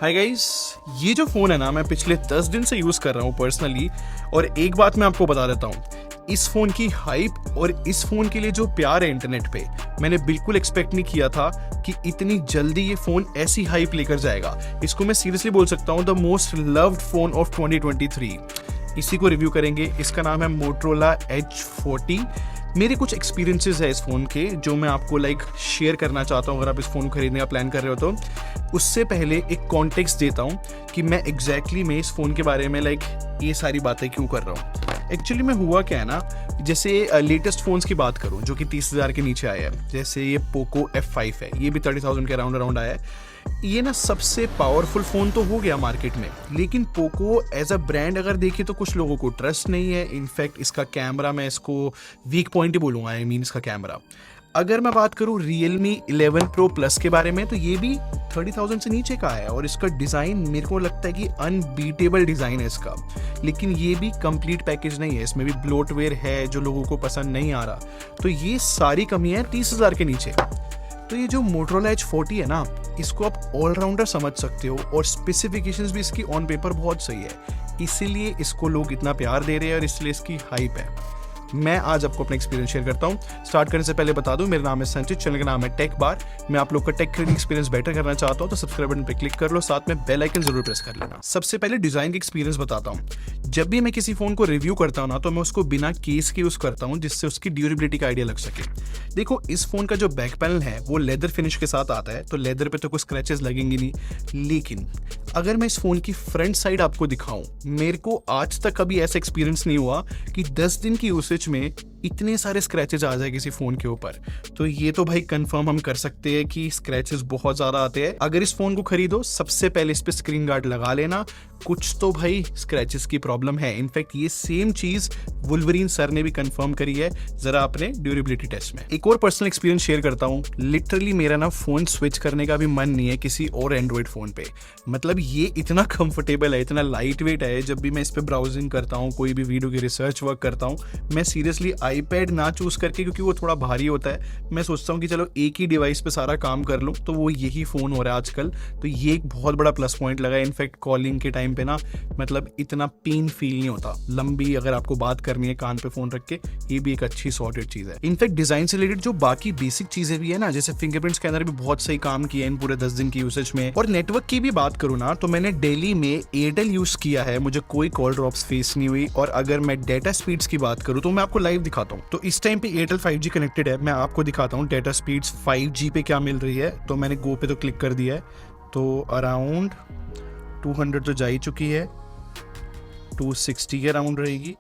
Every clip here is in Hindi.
हाय गाइस, ये जो फ़ोन है ना मैं पिछले 10 दिन से यूज़ कर रहा हूँ पर्सनली। और एक बात मैं आपको बता देता हूँ, इस फ़ोन की हाइप और इस फ़ोन के लिए जो प्यार है इंटरनेट पे, मैंने बिल्कुल एक्सपेक्ट नहीं किया था कि इतनी जल्दी ये फ़ोन ऐसी हाइप लेकर जाएगा। इसको मैं सीरियसली बोल सकता हूँ the most loved phone off 2023। इसी को रिव्यू करेंगे। इसका नाम है मोटरोला H40। मेरे कुछ एक्सपीरियंसेस है इस फ़ोन के जो मैं आपको शेयर करना चाहता हूँ अगर आप इस फ़ोन को खरीदने का प्लान कर रहे हो तो। उससे पहले एक कॉन्टेक्स्ट देता हूँ कि मैं एग्जैक्टली मैं इस फ़ोन के बारे में ये सारी बातें क्यों कर रहा हूँ। एक्चुअली में हुआ क्या है ना, जैसे लेटेस्ट फ़ोन्स की बात करूँ जो कि 30,000 के नीचे आया है, जैसे ये पोको F5 है, ये भी 30,000 के अराउंड आया है। ये ना सबसे पावरफुल फ़ोन तो हो गया मार्केट में, लेकिन पोको एज अ ब्रांड अगर देखें तो कुछ लोगों को ट्रस्ट नहीं है। इनफैक्ट इसका कैमरा मैं इसको वीक पॉइंट ही बोलूँगा, आई मीन इसका कैमरा। अगर मैं बात करूँ Realme 11 Pro Plus के बारे में तो ये भी 30,000 से नीचे का है और इसका डिज़ाइन मेरे को लगता है कि अनबीटेबल डिज़ाइन है इसका। लेकिन ये भी कंप्लीट पैकेज नहीं है, इसमें भी ब्लोटवेयर है जो लोगों को पसंद नहीं आ रहा। तो ये सारी कमियां हैं 30,000 के नीचे। तो ये जो मोटरोला H40 है ना, इसको आप ऑलराउंडर समझ सकते हो और स्पेसिफिकेशंस भी इसकी ऑन पेपर बहुत सही है, इसीलिए इसको लोग इतना प्यार दे रहे हैं और इसलिए इसकी हाइप है। मैं आज आपको अपना एक्सपीरियंस शेयर करता हूं। स्टार्ट करने से पहले बता दूं, मेरा नाम है संचित, चैनल का नाम है टेक बार। मैं आप लोग का टेक खरीदने एक्सपीरियंस बेटर करना चाहता हूं तो सब्सक्राइब बटन पे क्लिक कर लो, साथ में बेल आइकन जरूर प्रेस कर लेना। सबसे पहले डिजाइन का एक्सपीरियंस बताता हूं। जब भी मैं किसी फोन को रिव्यू करता हूं ना तो मैं उसको बिना केस के यूज करता हूं जिससे उसकी ड्यूरेबिलिटी का आइडिया लग सके। देखो, इस फोन का जो बैक पैनल है वो लेदर फिनिश के साथ आता है, तो लेदर पे तो कोई स्क्रैचेस लगेंगे नहीं। लेकिन अगर मैं इस फोन की फ्रंट साइड आपको दिखाऊं, मेरे को आज तक कभी ऐसा एक्सपीरियंस नहीं हुआ कि 10 दिन की यूसेज में इतने सारे स्क्रैचेस आ जाए किसी फोन के ऊपर। तो ये तो भाई कंफर्म हम कर सकते हैं कि स्क्रैचेस बहुत ज्यादा आते हैं। अगर इस फोन को खरीदो सबसे पहले इस पे स्क्रीन गार्ड लगा लेना, कुछ तो भाई स्क्रैचेस की प्रॉब्लम है। इनफैक्ट ये सेम चीज वुल्वरीन सर ने भी कंफर्म करी है जरा अपने ड्यूरेबिलिटी टेस्ट में। एक और पर्सनल एक्सपीरियंस शेयर करता हूँ। लिटरली मेरा ना फोन स्विच करने का भी मन नहीं है किसी और एंड्रॉइड फोन पे। मतलब ये इतना कंफर्टेबल है, इतना लाइट वेट है। जब भी मैं इस पे ब्राउजिंग करता हूँ, कोई भी वीडियो की रिसर्च वर्क करता हूँ, मैं सीरियसली आईपैड ना चूज करके, क्योंकि वो थोड़ा भारी होता है, मैं सोचता हूँ कि चलो एक ही डिवाइस पे सारा काम कर लूँ, तो वो यही फोन हो रहा है आजकल। तो ये एक बहुत बड़ा प्लस पॉइंट लगा। इनफैक्ट कॉलिंग के टाइम पे ना मतलब इतना पेन फील नहीं होता। लंबी अगर आपको बात करनी है कान पे फोन रख के, ये भी एक अच्छी सॉर्टेड चीज है। इनफैक्ट डिजाइन से रिलेटेड जो बाकी बेसिक चीजें भी है ना, जैसे फिंगरप्रिंट स्कैनर भी बहुत सही काम किया इन पूरे 10 दिन की यूसेज में। और नेटवर्क की भी बात करूँ ना तो मैंने दिल्ली में एयरटेल यूज किया है, मुझे कोई कॉल ड्रॉप्स फेस नहीं हुई। और अगर मैं डेटा स्पीड्स की बात करूँ तो मैं आपको लाइव दिखाता हूँ। तो इस टाइम पे एयरटेल 5G कनेक्टेड है, मैं आपको दिखाता हूँ डेटा स्पीड्स 5G पे क्या मिल रही है। तो मैंने गो पे तो क्लिक कर दिया है, तो अराउंड 200 तो जा ही चुकी है, 260 के अराउंड रहेगी।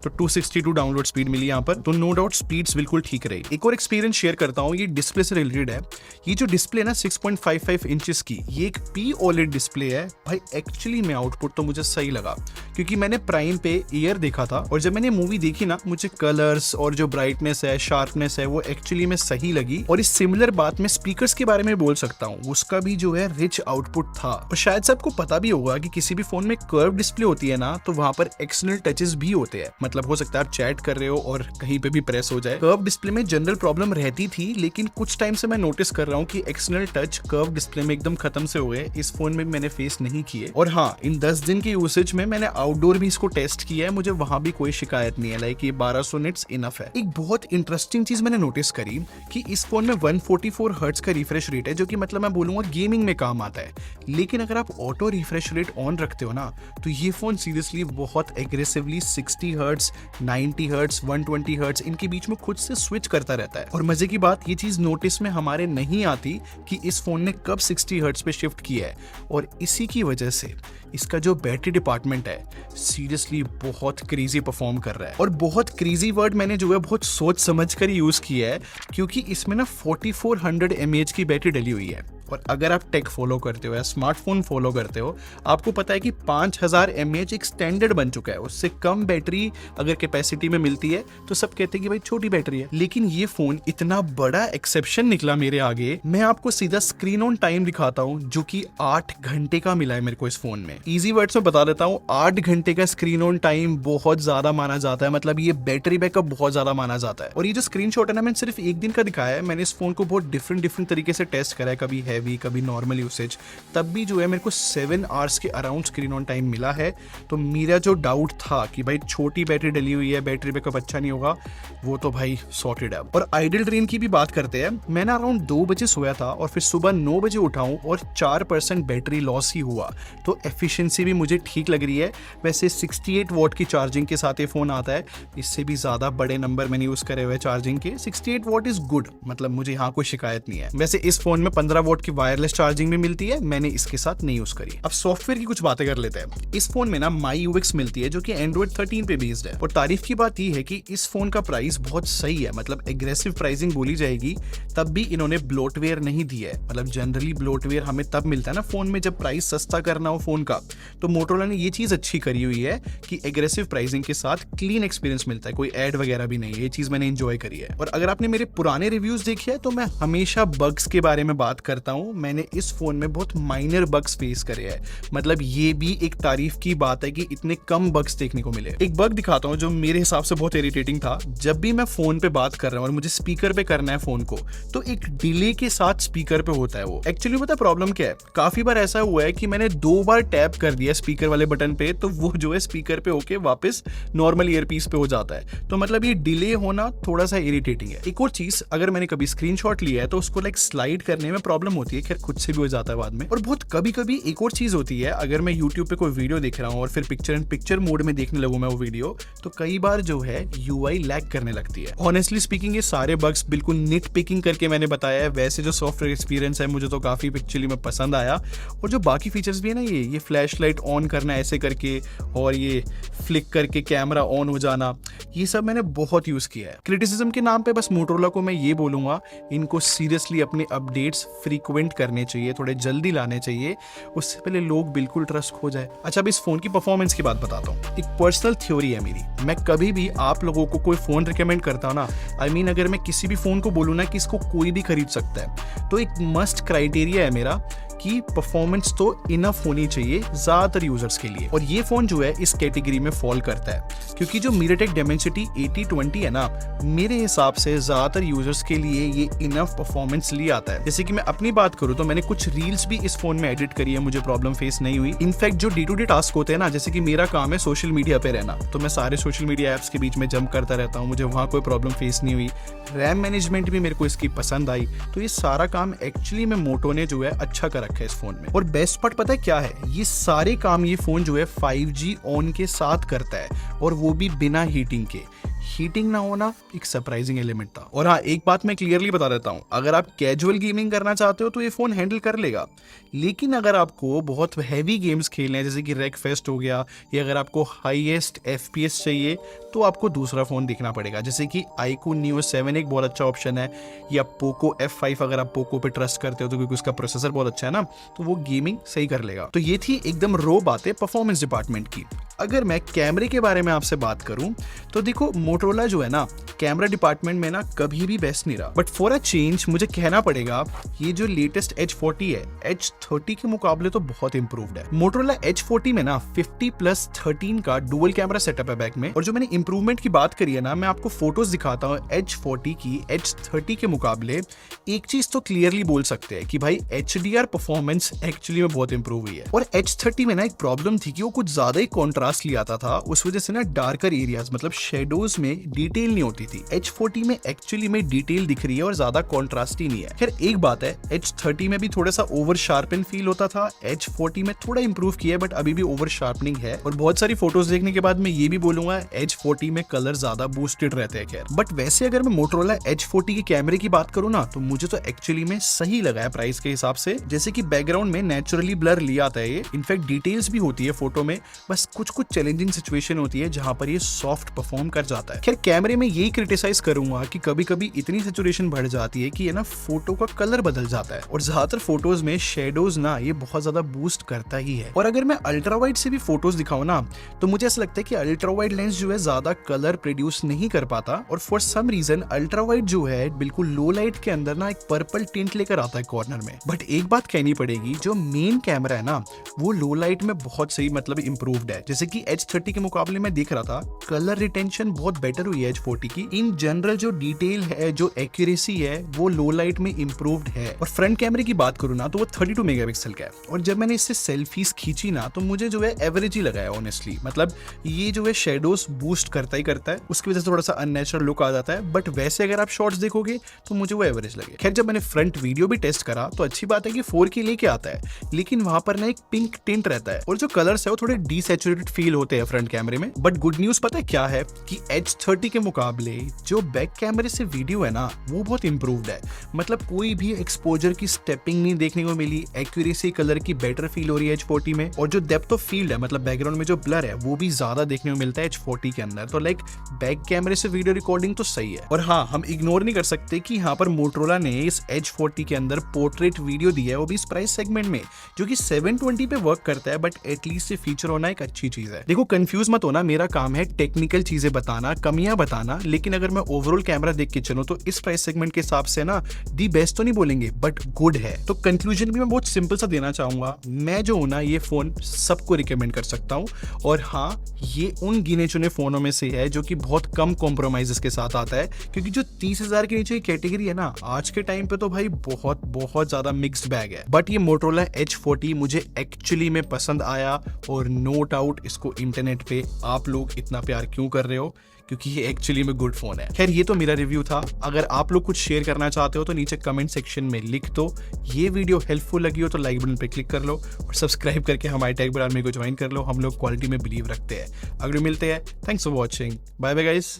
तो 262 डाउनलोड स्पीड मिली यहाँ पर, तो नो डाउट स्पीड्स बिल्कुल ठीक रही। एक और एक्सपीरियंस शेयर करता हूँ, ये डिस्प्ले से रिलेटेड है। ये जो डिस्प्ले ना 6.55 इंचेस की, ये एक P-OLED डिस्प्ले है भाई। एक्चुअली में आउटपुट तो मुझे सही लगा, क्योंकि मैंने प्राइम पे एयर देखा था और जब मैंने मूवी देखी ना, मुझे कलर्स और जो ब्राइटनेस है, शार्पनेस है, वो एक्चुअली में सही लगी। और इस सिमिलर बात मैं स्पीकर्स के बारे में बोल सकता हूँ, उसका भी जो है रिच आउटपुट था। और शायद से आपको पता भी होगा कि किसी भी फोन में कर्व डिस्प्ले होती है ना, तो वहां पर एक्सटर्नल टचेस भी होते हैं। मतलब हो सकता है आप चैट कर रहे हो और कहीं पे भी प्रेस हो जाए। कर्व डिस्प्ले में जनरल प्रॉब्लम रहती थी, लेकिन कुछ टाइम से मैं नोटिस कर रहा हूँ कि एक्सटर्नल टच कर्व डिस्प्ले में एकदम खत्म से हो गए। इस फोन में भी मैंने फेस नहीं किए। और हाँ, इन 10 दिन के यूसेज में मैंने आउटडोर भी इसको टेस्ट किया है, मुझे वहां भी कोई शिकायत नहीं है। ये 1200 निट्स इनफ है। एक बहुत इंटरेस्टिंग चीज मैंने नोटिस करी कि इस फोन में 144 हर्ट्ज का रिफ्रेश रेट है, जो कि मतलब मैं बोलूंगा गेमिंग में काम आता है। लेकिन अगर आप ऑटो रिफ्रेश रेट ऑन रखते हो ना, तो ये फोन सीरियसली बहुत एग्रेसिवली 60 हर्ट्ज, 90 हर्ट्ज, 120 हर्ट्ज इनके बीच में खुद से स्विच करता रहता है। और मजे की बात, ये चीज नोटिस में हमारे नहीं आती कि इस फोन ने कब 60 हर्ट्ज पे शिफ्ट किया है। और इसी की वजह से इसका जो बैटरी डिपार्टमेंट है सीरियसली बहुत क्रेजी परफॉर्म कर रहा है। और बहुत क्रेजी वर्ड मैंने जो है बहुत सोच समझ कर यूज किया है, क्योंकि इसमें ना 4400 mAh की बैटरी डली हुई है। और अगर आप टेक फॉलो करते हो या स्मार्टफोन फॉलो करते हो, आपको पता है कि 5000 mAh एक स्टैंडर्ड बन चुका है। उससे कम बैटरी अगर कैपेसिटी में मिलती है तो सब कहते हैं कि भाई छोटी बैटरी है। लेकिन ये फोन इतना बड़ा एक्सेप्शन निकला मेरे आगे। मैं आपको सीधा स्क्रीन ऑन टाइम दिखाता हूँ, जो कि 8 घंटे का मिला है मेरे को इस फोन में। इजी वर्ड्स में बता देता हूँ, 8 घंटे का स्क्रीन ऑन टाइम बहुत ज्यादा माना जाता है। मतलब ये बैटरी बैकअप बहुत ज्यादा माना जाता है। और ये जो स्क्रीनशॉट है ना, मैंने सिर्फ एक दिन का दिखाया है। मैंने इस फोन को बहुत डिफरेंट तरीके से टेस्ट करा है। कभी हैवी, कभी नॉर्मल यूसेज, तब भी जो है मेरे को 7 आवर्स के अराउंड स्क्रीन ऑन टाइम मिला है। तो मेरा जो डाउट था कि भाई छोटी बैटरी डली हुई है, बैटरी बैकअप अच्छा नहीं होगा, वो तो भाई सॉर्टेड है। और आइडल ड्रेन की भी बात करते हैं, मैंने अराउंड 2 बजे सोया था और फिर सुबह 9 बजे उठा हूँ और 4% बैटरी लॉस ही हुआ। तो एफिशिएंसी भी मुझे ठीक लग रही है। वैसे 68 वॉट की चार्जिंग के साथ ये फ़ोन आता है, इससे भी ज़्यादा बड़े नंबर मैंने यूज़ करे हुए चार्जिंग के। 68 वॉट इज़ गुड, मतलब मुझे यहाँ कोई शिकायत नहीं है। वैसे इस फोन में 15 वॉट की वायरलेस चार्जिंग भी मिलती है, मैंने इसके साथ नहीं यूज़ करी। अब सॉफ्टवेयर की कुछ बातें कर लेते हैं। इस फोन में ना माई यूएक्स मिलती है जो कि एंड्रॉइड 13 पे बेस्ड है। और तारीफ की बात यह है कि इस फोन का प्राइस बहुत सही है, मतलब एग्रेसिव प्राइसिंग बोली जाएगी तब भी इन्होंने ब्लोटवेयर नहीं दी है। मतलब जनरली ब्लोटवेयर हमें तब मिलता है ना फोन में जब प्राइस सस्ता करना हो फोन का। तो मोटोरोला ने ये चीज अच्छी करी हुई है कि एग्रेसिव प्राइसिंग के साथ क्लीन एक्सपीरियंस मिलता है, कोई एड वगैरह भी नहीं है। ये चीज मैंने एंजॉय करी है। और अगर आपने मेरे पुराने रिव्यूज देखे हैं तो मैं हमेशा बग्स के बारे में बात करता हूं। मैंने इस फोन में बहुत माइनर बग्स फेस करे हैं, मतलब ये भी एक तारीफ की बात है कि इतने कम बग्स देखने को मिले। एक बग दिखाता हूं जो मेरे हिसाब से बहुत इरिटेटिंग था। जब भी मैं फोन पे बात कर रहा हूं और मुझे स्पीकर पे करना है फोन को, तो एक डिले के साथ स्पीकर पे होता है वो। एक्चुअली पता प्रॉब्लम क्या है, काफी बार ऐसा हुआ है कि मैंने 2 बार टैप कर दिया स्पीकर वाले बटन पे, तो वो जो है स्पीकर पे होके वापस नॉर्मल ईयरपीस पे हो जाता है। तो मतलब ये डिले होना थोड़ा सा इरिटेटिंग है। एक और चीज, अगर मैंने कभी स्क्रीनशॉट लिया है तो उसको लाइक स्लाइड करने में प्रॉब्लम होती है, खैर खुद से भी हो जाता है बाद में। और बहुत कभी कभी एक और चीज होती है, अगर मैं यूट्यूब पे कोई वीडियो देख रहा हूँ और फिर पिक्चर इन पिक्चर मोड में देखने लगूं मैं वो वीडियो, तो कई बार जो है यूआई लैग करने लगती है। ऑनेस्टली स्पीकिंग ये सारे बग्स बिल्कुल निट पिकिंग करके मैंने बताया है। वैसे जो सॉफ्टवेयर एक्सपीरियंस है मुझे तो काफी एक्चुअली में पसंद आया। और जो बाकी फीचर्स भी है ना, ये फ्लैश लाइट ऑन करना ऐसे करके और ये फ्लिक करके कैमरा ऑन हो जाना, ये सब मैंने बहुत यूज किया है। क्रिटिसिज्म के नाम पे बस मोटोरोला को मैं ये बोलूंगा, इनको सीरियसली अपने अपडेट्स फ्रीक्वेंट करने चाहिए, थोड़े जल्दी लाने चाहिए, उससे पहले लोग बिल्कुल ट्रस्ट खो जाए। अच्छा, अब इस फोन की परफॉर्मेंस की बात बताता हूँ। एक पर्सनल थ्योरी है मेरी, मैं कभी भी आप लोगों को कोई फोन रिकमेंड करता हूँ ना, आई मीन अगर मैं किसी भी फोन को बोलूँ ना कि इसको कोई भी खरीद सकता है, तो एक मस्ट क्राइटेरिया है मेरा कि परफॉर्मेंस तो इनफ होनी चाहिए ज्यादातर यूजर्स के लिए। और ये फोन जो है इस कैटेगरी में फॉल करता है, क्योंकि जो MediaTek Dimensity 8020 है ना, मेरे हिसाब से ज्यादातर यूजर्स के लिए ये इनफ परफॉर्मेंस ले आता है। जैसे कि मैं अपनी बात करूं तो मैंने कुछ रील्स भी इस फोन में एडिट करी है, मुझे प्रॉब्लम फेस नहीं हुई। इनफैक्ट जो डे टू डे टास्क होते हैं ना, जैसे कि मेरा काम है सोशल मीडिया पे रहना, तो मैं सारे सोशल मीडिया एप्स के बीच में जंप करता रहता हूँ, मुझे वहां कोई प्रॉब्लम फेस नहीं हुई। रैम मैनेजमेंट भी मेरे को इसकी पसंद आई। तो ये सारा काम एक्चुअली में मोटो ने जो है अच्छा कर रखा है इस फोन में। और बेस्ट पार्ट पता है क्या है, ये सारे काम ये फोन जो है 5G ऑन के साथ करता है, और वो भी बिना हीटिंग के। हीटिंग ना होना एक सरप्राइजिंग एलिमेंट था। और हाँ, एक बात मैं क्लियरली बता देता हूँ, अगर आप कैजुअल गेमिंग करना चाहते हो तो ये फोन हैंडल कर लेगा। लेकिन अगर आपको बहुत हैवी गेम्स खेलने हैं, जैसे कि रेक फेस्ट हो गया, या अगर आपको हाईएस्ट FPS चाहिए, तो आपको दूसरा फोन देखना पड़ेगा। जैसे कि iQOO Neo 7 एक बहुत अच्छा ऑप्शन है, या पोको F5 अगर आप पोको पे ट्रस्ट करते हो तो, क्योंकि उसका प्रोसेसर बहुत अच्छा है ना, तो वो गेमिंग सही कर लेगा। तो ये थी एकदम रो बातें परफॉर्मेंस डिपार्टमेंट की। अगर मैं कैमरे के बारे में आपसे बात करूं तो देखो, मोटोरोला जो है ना कैमरा डिपार्टमेंट में ना कभी भी बेस्ट नहीं रहा। बट फॉर अ चेंज मुझे कहना पड़ेगा, ये जो लेटेस्ट H40 है, H30 के मुकाबले तो बहुत इंप्रूव्ड है। मोटोरोला H40 में ना 50+13 का डुअल कैमरा सेटअप है बैक में। और जो मैंने इंप्रूवमेंट की बात करी है ना, मैं आपको फोटोज दिखाता हूँ H40 की H30 के मुकाबले। एक चीज तो क्लियरली बोल सकते हैं कि भाई HDR परफॉर्मेंस एक्चुअली में बहुत इंप्रूव हुई है। और H30 में ना एक प्रॉब्लम थी कि वो कुछ ज्यादा ही कॉन्ट्रास्ट ले आता था, उस वजह से ना डार्कर एरियाज मतलब शेडोज में डिटेल नहीं होती थी। H40 में एक्चुअली में डिटेल दिख रही है और ज्यादा कॉन्ट्रास्ट ही नहीं है। खैर एक बात है, H30 में भी थोड़ा सा ओवर शार्पन फील होता था, H40 में थोड़ा इंप्रूव किया है, बट अभी भी ओवर शार्पनिंग है। और बहुत सारी फोटोज देखने के बाद मैं ये भी बोलूंगा H40 में कलर ज्यादा बूस्टेड रहते हैं। खैर बट वैसे अगर मैं मोटोरोला H40 के कैमरे की बात करूँ ना, तो मुझे तो एक्चुअली में सही लगा है प्राइस के हिसाब से। जैसे कि बैकग्राउंड में नेचुरली ब्लर लिया आता है ये, इनफैक्ट डिटेल्स भी होती है फोटो में, बस कुछ चैलेंजिंग सिचुएशन होती है जहां पर ये सॉफ्ट परफॉर्म कर जाता है। खैर कैमरे में यही क्रिटिसाइज करूंगा कि कभी कभी इतनी सैचुरेशन बढ़ जाती है कि ये ना फोटो का कलर बदल जाता है, और ज्यादातर फोटोज में शेडो शेडोज ना ये बहुत ज्यादा बूस्ट करता ही है। और अगर मैं अल्ट्रा वाइड से भी फोटोज दिखाऊं ना तो मुझे ऐसा लगता है कि अल्ट्रा वाइड लेंस जो है ज्यादा कलर प्रोड्यूस नहीं कर पाता, और for some reason ultra wide जो है बिल्कुल लो लाइट के अंदर ना एक पर्पल टिंट लेकर आता है कॉर्नर में। बट एक बात कहनी पड़ेगी, जो मेन कैमरा है ना वो लो लाइट में बहुत सही मतलब इंप्रूव्ड है। जैसे कि H30 के मुकाबले में देख रहा था, कलर रिटेंशन बहुत बेटर हुई है H40 की। इन जनरल जो डिटेल है, जो एक्यूरेसी है, वो लो लाइट में इंप्रूव्ड है। और फ्रंट कैमरे की बात करूँ ना तो वो 32 मेगापिक्सल का है, और जब मैंने इससे सेल्फीज खींची ना तो मुझे जो है एवरेज ही लगा है ऑनेस्टली। मतलब ये जो है शेडोज बूस्ट करता ही करता है, उसकी वजह से थोड़ा सा अननेचुरल लुक आ जाता है, बट वैसे अगर आप शॉट्स देखोगे तो मुझे वो एवरेज लगे। खैर जब मैंने फ्रंट वीडियो भी टेस्ट करा तो अच्छी बात है कि 4K लेके आता है, लेकिन वहां पर ना एक पिंक टिंट रहता है, और जो कलर्स है वो थोड़े डीसैचुरेटेड फील होते हैं फ्रंट कैमरे में। बट गुड न्यूज पता है क्या है कि H30 के मुकाबले जो बैक कैमरे से वीडियो है ना वो बहुत इंप्रूव्ड है। मतलब कोई भी एक्सपोजर की स्टेपिंग नहीं देखने को मिली, एक्यूरेसी कलर की बेटर फील हो रही है H40 में, और जो डेप्थ ऑफ फील्ड है मतलब बैकग्राउंड में जो ब्लर है वो भी ज्यादा देखने को मिलता है H40 के अंदर। तो लाइक बैक कैमरे से वीडियो रिकॉर्डिंग तो सही है। और हाँ, हम इग्नोर नहीं कर सकते कि यहाँ पर मोटरोला ने इस H40 के अंदर पोर्ट्रेट वीडियो दिया है, वो भी इस प्राइस सेगमेंट में, जो कि 720 पे वर्क करता है, बट एटलीस्ट ये फीचर होना एक अच्छी चीज है। देखो कंफ्यूज मत होना, मेरा काम है टेक्निकल चीजें बताना, कमियां बताना, लेकिन अगर मैं ओवरऑल कैमरा देख के चलूं तो इस प्राइस सेगमेंट के हिसाब से ना दी बेस्ट तो नहीं बोलेंगे बट गुड है। तो कंक्लूजन भी मैं बहुत सिंपल सा देना चाहूंगा, मैं जो हूं ना ये फोन सबको रिकमेंड कर सकता हूं। और हाँ, ये उन गिने चुने फोनों में से है जो कि बहुत कम कॉम्प्रोमाइजेस के साथ आता है, क्योंकि जो 30,000 के नीचे की कैटेगरी है ना आज के टाइम पे तो भाई बहुत बहुत ज्यादा मिक्स्ड बैग है। बट ये मोटरोला H40 मुझे एक्चुअली में पसंद आया, और नो डाउट इसको इंटरनेट पे आप लोग इतना प्यार क्यों कर रहे हो, क्योंकि ये एक्चुअली में गुड फोन है। खैर ये तो मेरा रिव्यू था, अगर आप लोग कुछ शेयर करना चाहते हो तो नीचे कमेंट सेक्शन में लिख दो। ये वीडियो हेल्पफुल लगी हो तो लाइक बटन पे क्लिक कर लो, और सब्सक्राइब करके हमारे टेक आर्मी को ज्वाइन कर लो। हम लोग क्वालिटी में बिलीव रखते हैं। अगर मिलते हैं, thanks for watching, bye bye guys.